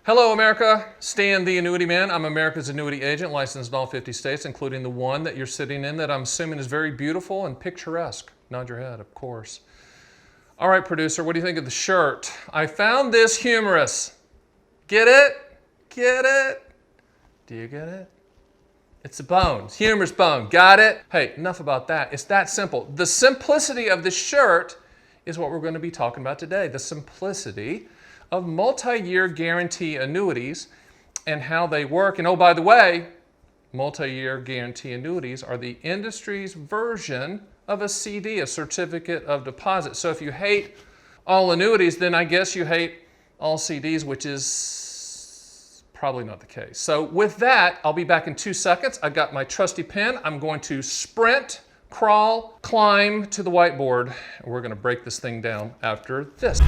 Hello, America. Stan The Annuity Man. I'm America's annuity agent, licensed in all 50 states, including the one that you're sitting in that I'm assuming is very beautiful and picturesque. Nod your head, of course. All right, producer, what do you think of the shirt? I found this humorous. Get it? Get it? Do you get it? It's a bone. Humorous bone. Got it? Hey, enough about that. It's that simple. The simplicity of the shirt is what we're going to be talking about today. The simplicity of multi-year guarantee annuities and how they work. And oh, by the way, multi-year guarantee annuities are the industry's version of a CD, a certificate of deposit. So if you hate all annuities, then I guess you hate all CDs, which is probably not the case. So with that, I'll be back in 2 seconds. I've got my trusty pen. I'm going to sprint, crawl, climb to the whiteboard, and we're going to break this thing down after this.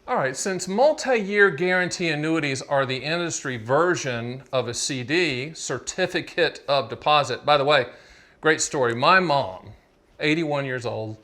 All right, since multi-year guarantee annuities are the industry version of a CD, certificate of deposit. By the way, great story. My mom, 81 years old,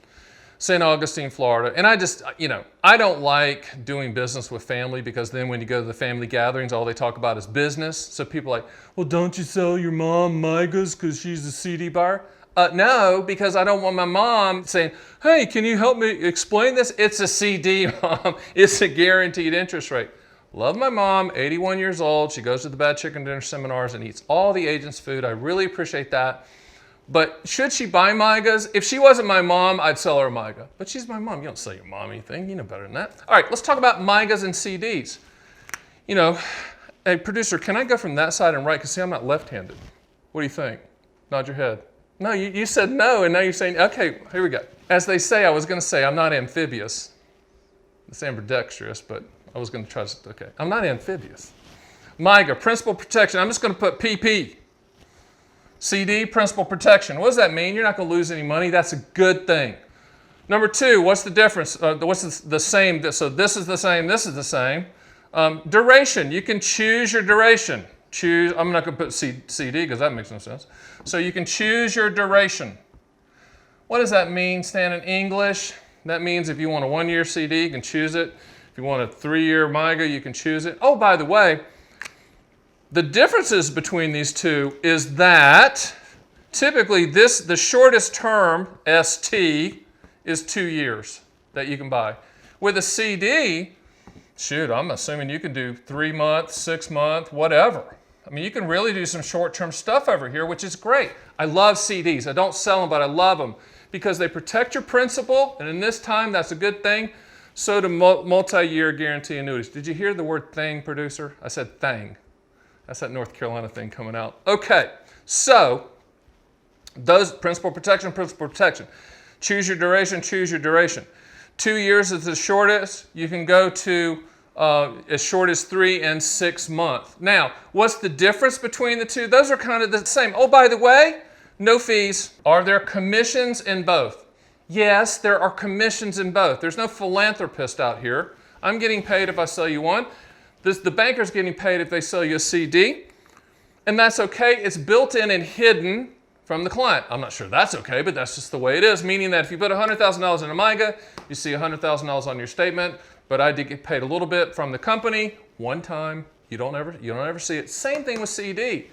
St. Augustine, Florida. And I don't like doing business with family because then when you go to the family gatherings, all they talk about is business. So people are like, well, don't you sell your mom MYGAs because she's a CD buyer? No, because I don't want my mom saying, hey, can you help me explain this? It's a CD, Mom. It's a guaranteed interest rate. Love my mom, 81 years old. She goes to the Bad Chicken Dinner seminars and eats all the agent's food. I really appreciate that. But should she buy MYGAs? If she wasn't my mom, I'd sell her a MYGA. But she's my mom. You don't sell your mom anything. You know better than that. All right, let's talk about MYGAs and CDs. You know, hey, producer, can I go from that side and right? Because see, I'm not left-handed. What do you think? Nod your head. No, you said no, and now you're saying, okay, here we go. As they say, I was going to say, I'm not amphibious. It's ambidextrous, but I was going to try to, okay. I'm not amphibious. MYGA, principal protection. I'm just going to put PP. CD, principal protection. What does that mean? You're not going to lose any money. That's a good thing. Number two, what's the difference? What's the same? So this is the same, this is the same. Duration. You can choose your duration. I'm not going to put CD because that makes no sense. So you can choose your duration. What does that mean, Stan, in English? That means if you want a 1-year CD, you can choose it. If you want a 3-year MYGA, you can choose it. Oh, by the way, the differences between these two is that typically the shortest term, ST, is 2 years that you can buy. With a CD, shoot, I'm assuming you can do 3 months, 6 months, whatever. I mean, you can really do some short-term stuff over here, which is great. I love CDs. I don't sell them, but I love them because they protect your principal, and in this time, that's a good thing. So do multi-year guarantee annuities. Did you hear the word thing, producer? I said thing. That's that North Carolina thing coming out. Okay, so those principal protection, principal protection. Choose your duration, choose your duration. 2 years is the shortest. You can go to as short as 3 and 6 months. Now, what's the difference between the two? Those are kind of the same. Oh, by the way, no fees. Are there commissions in both? Yes, there are commissions in both. There's no philanthropist out here. I'm getting paid if I sell you one. The banker's getting paid if they sell you a CD. And that's okay. It's built in and hidden from the client. I'm not sure that's okay, but that's just the way it is, meaning that if you put $100,000 in a MYGA, you see $100,000 on your statement, but I did get paid a little bit from the company one time. You don't ever see it. Same thing with CD.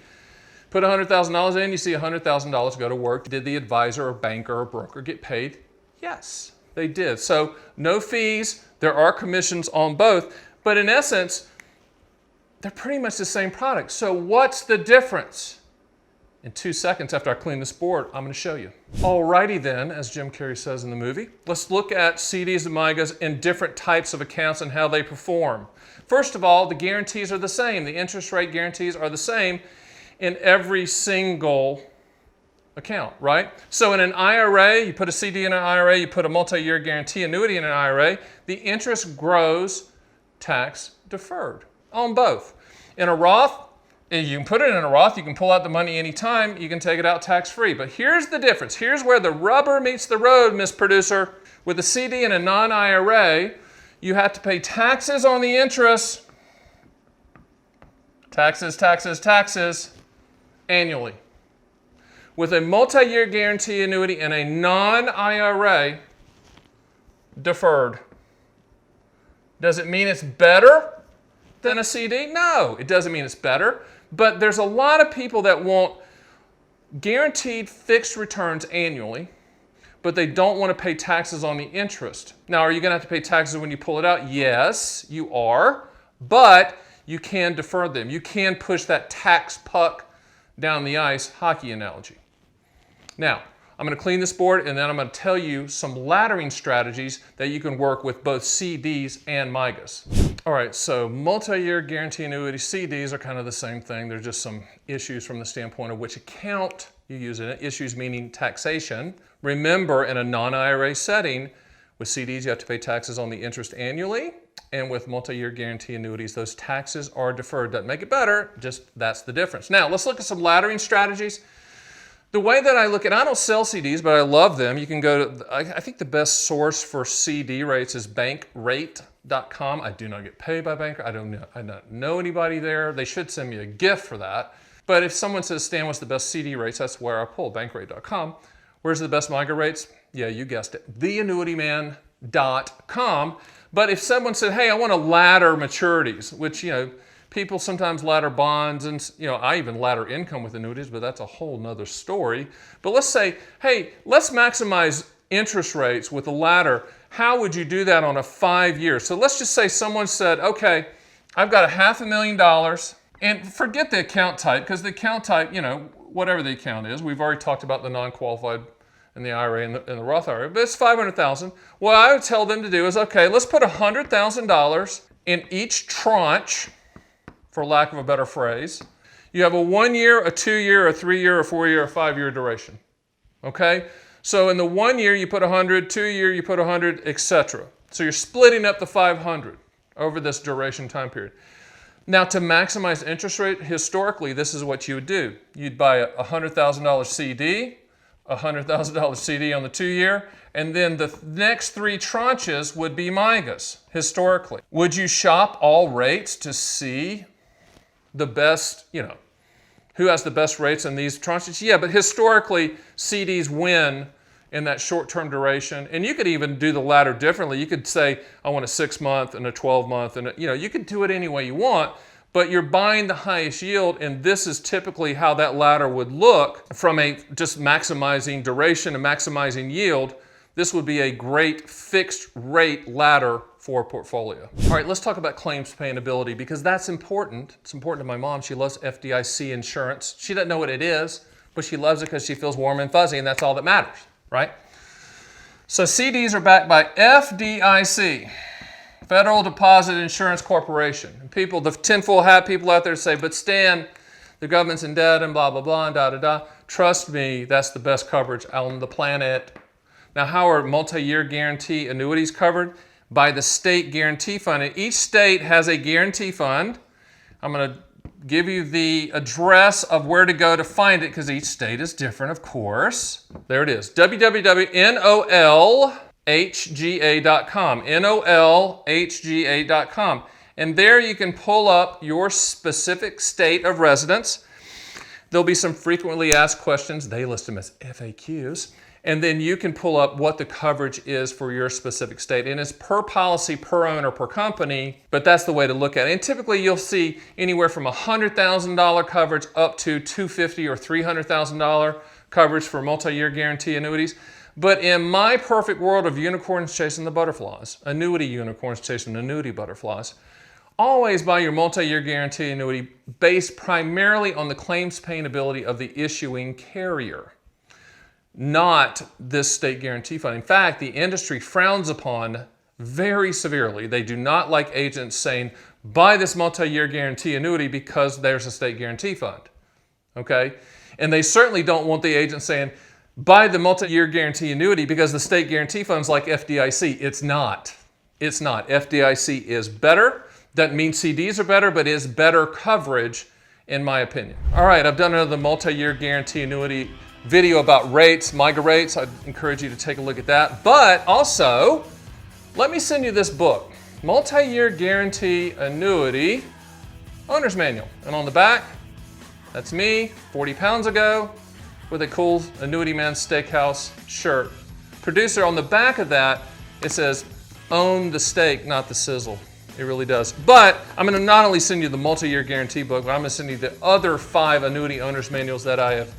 Put $100,000 in, you see $100,000 go to work. Did the advisor or banker or broker get paid? Yes, they did. So no fees. There are commissions on both, but in essence, they're pretty much the same product. So what's the difference? In 2 seconds after I clean this board, I'm going to show you. Alrighty then, as Jim Carrey says in the movie, let's look at CDs and MYGAs in different types of accounts and how they perform. First of all, the guarantees are the same. The interest rate guarantees are the same in every single account, right? So in an IRA, you put a CD in an IRA, you put a multi-year guarantee annuity in an IRA, the interest grows tax deferred on both. In a Roth, you can put it in a Roth, you can pull out the money anytime, you can take it out tax-free. But here's the difference. Here's where the rubber meets the road, Miss Producer. With a CD and a non-IRA, you have to pay taxes on the interest. Taxes, taxes, taxes, annually. with a multi-year guarantee annuity and a non-IRA deferred. Does it mean it's better than a CD? No, it doesn't mean it's better. But there's a lot of people that want guaranteed fixed returns annually, but they don't want to pay taxes on the interest. Now, are you going to have to pay taxes when you pull it out? Yes, you are, but you can defer them. You can push that tax puck down the ice, hockey analogy. Now, I'm going to clean this board, and then I'm going to tell you some laddering strategies that you can work with both CDs and MYGAs. All right, so multi-year guarantee annuity CDs are kind of the same thing. There's just some issues from the standpoint of which account you use it. Issues meaning taxation. Remember, in a non-IRA setting, with CDs, you have to pay taxes on the interest annually, and with multi-year guarantee annuities, those taxes are deferred. Doesn't make it better, just that's the difference. Now, let's look at some laddering strategies. The way that I look at, I don't sell CDs, but I love them. You can go to, I think the best source for CD rates is bankrate.com. I do not get paid by Bankrate. I don't know anybody there. They should send me a gift for that. But if someone says, Stan, what's the best CD rates? That's where I pull, bankrate.com. Where's the best MYGA rates? Yeah, you guessed it, theannuityman.com. But if someone said, hey, I want to ladder maturities, which, people sometimes ladder bonds and, I even ladder income with annuities, but that's a whole nother story. But let's say, hey, let's maximize interest rates with a ladder. How would you do that on a 5-year? So let's just say someone said, okay, I've got $500,000, and forget the account type, because the account type, whatever the account is, we've already talked about the non-qualified and the IRA and the Roth IRA, but it's $500,000. What I would tell them to do is, okay, let's put $100,000 in each tranche, for lack of a better phrase. You have a 1-year, a 2-year, a 3-year, a 4-year, a 5-year duration. Okay? So in the 1 year, you put 100, 2-year, you put 100, etc. So you're splitting up the 500 over this duration time period. Now, to maximize interest rate, historically, this is what you would do. You'd buy a $100,000 CD, a $100,000 CD on the 2-year, and then the next 3 tranches would be MYGAs, historically. Would you shop all rates to see the best, who has the best rates in these tranches? Yeah, but historically, CDs win in that short-term duration. And you could even do the ladder differently. You could say, I want a 6-month and a 12-month, and you could do it any way you want, but you're buying the highest yield, and this is typically how that ladder would look from a just maximizing duration and maximizing yield. This would be a great fixed rate ladder for a portfolio. All right, let's talk about claims paying ability, because that's important. It's important to my mom. She loves FDIC insurance. She doesn't know what it is, but she loves it because she feels warm and fuzzy, and that's all that matters, right? So CDs are backed by FDIC, Federal Deposit Insurance Corporation. And people, the tinfoil hat people out there say, but Stan, the government's in debt and blah, blah, blah, and da-da-da. Trust me, that's the best coverage on the planet. Now, how are multi-year guarantee annuities covered? By the state guarantee fund. And each state has a guarantee fund. I'm going to give you the address of where to go to find it, because each state is different, of course. There it is, www.nolhga.com, nolhga.com. And there you can pull up your specific state of residence. There'll be some frequently asked questions. They list them as FAQs. And then you can pull up what the coverage is for your specific state. And it's per policy, per owner, per company, but that's the way to look at it. And typically you'll see anywhere from $100,000 coverage up to $250,000 or $300,000 coverage for multi-year guarantee annuities. But in my perfect world of unicorns chasing the butterflies, annuity unicorns chasing annuity butterflies, always buy your multi-year guarantee annuity based primarily on the claims paying ability of the issuing carrier, not this state guarantee fund. In fact, the industry frowns upon very severely. They do not like agents saying, buy this multi-year guarantee annuity because there's a state guarantee fund, okay? And they certainly don't want the agent saying, buy the multi-year guarantee annuity because the state guarantee fund's like FDIC. It's not. It's not. FDIC is better. Doesn't mean CDs are better, but is better coverage in my opinion. All right, I've done another multi-year guarantee annuity video about rates, MYGA rates. I'd encourage you to take a look at that. But also, let me send you this book, Multi-Year Guarantee Annuity Owner's Manual. And on the back, that's me 40 pounds ago with a cool Annuity Man Steakhouse shirt. Producer, on the back of that, it says, "Own the steak, not the sizzle." It really does. But I'm going to not only send you the multi-year guarantee book, but I'm going to send you the other 5 annuity owners manuals that I have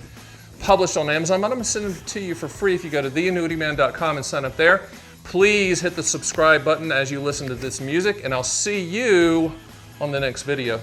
published on Amazon. But I'm going to send them to you for free if you go to theannuityman.com and sign up there. Please hit the subscribe button as you listen to this music, and I'll see you on the next video.